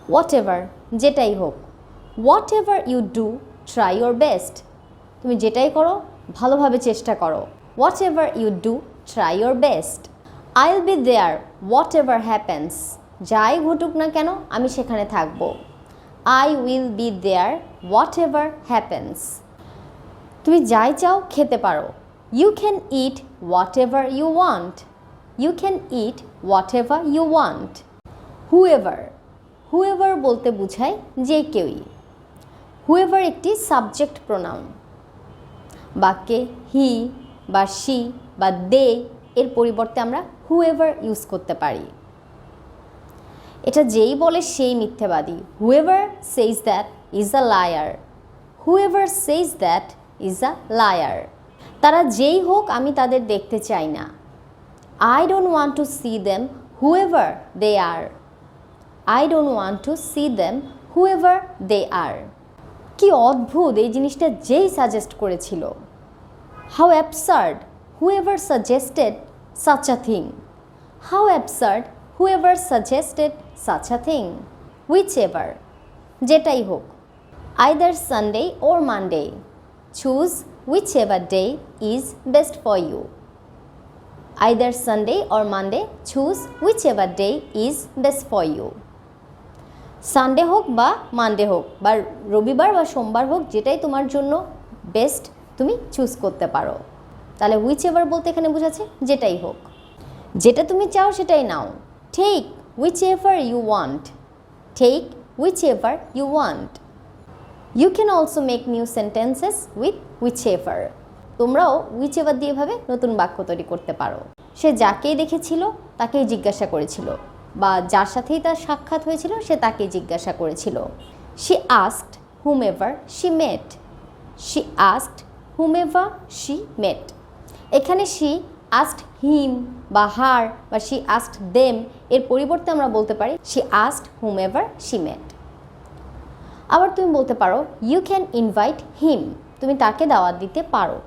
Whatever যেটাই হোক, whatever you do try your best, তুমি যেটাই করো ভালোভাবে চেষ্টা করো। Whatever you do try your best. I will be there whatever happens, যাই ঘটুক না কেন আমি সেখানে থাকবো। I will be there whatever happens. তুমি যাই চাও খেতে পারো। You can eat whatever you want, you can eat whatever you want. Whoever, whoever বলতে বোঝায় যে কেউই। হুএভার একটি সাবজেক্ট প্রোনাউন। বাক্যে হি বা শি বা দে এর পরিবর্তে আমরা হুএভার ইউজ করতে পারি। এটা যেই বলে সেই মিথ্যাবাদী। Whoever says that is a liar, whoever says that is a liar. তারা যেই হোক আমি তাদের দেখতে চাই না। I don't want to see them whoever they are, I don't want to see them whoever they are. কি অদ্ভুত, এই জিনিসটা যেই সাজেস্ট করেছিল। How absurd whoever suggested such a thing, how absurd whoever suggested such a thing. Whichever যেটাই হোক। Either Sunday or Monday, choose whichever day is best for you. Either Sunday or Monday, choose whichever day is best for you. Sunday হোক বা Monday হোক বা রবিবার বা সোমবার হোক, যেটাই তোমার জন্য বেস্ট তুমি চুজ করতে পারো। তাহলে হুইচ এভার বলতে এখানে বোঝাচ্ছে যেটাই হোক, যেটা তুমি চাও সেটাই নাও। Take whichever you want, take whichever you want. You can also make new sentences with whichever. তোমরাও হুইচ এভার দিয়ে এভাবে নতুন বাক্য তৈরি করতে পারো। সে যাকেই দেখেছিল তাকেই জিজ্ঞাসা করেছিল, বা যার সাথেই তার সাক্ষাৎ হয়েছিল সে তাকেই জিজ্ঞাসা করেছিল। She asked whomever she met, she asked whomever she met. এখানে শি আস্কড হিম বা হার বা শি আস্কড দেম এর পরিবর্তে আমরা বলতে পারি শি আস্কড হুমএভার শি মেট। আবার তুমি বলতে পারো ইউ ক্যান ইনভাইট হিম, তুমি তাকে দাওয়াত দিতে পারো।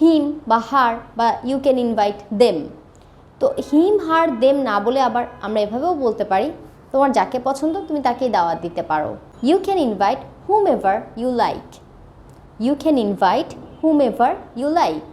হিম বা হার বা ইউ ক্যান ইনভাইট দেম। তো হিম হার দেম না বলে আবার আমরা এভাবেও বলতে পারি তোমার যাকে পছন্দ তুমি তাকেই দাওয়াত দিতে পারো। You can invite whomever you like, you can invite whomever you like.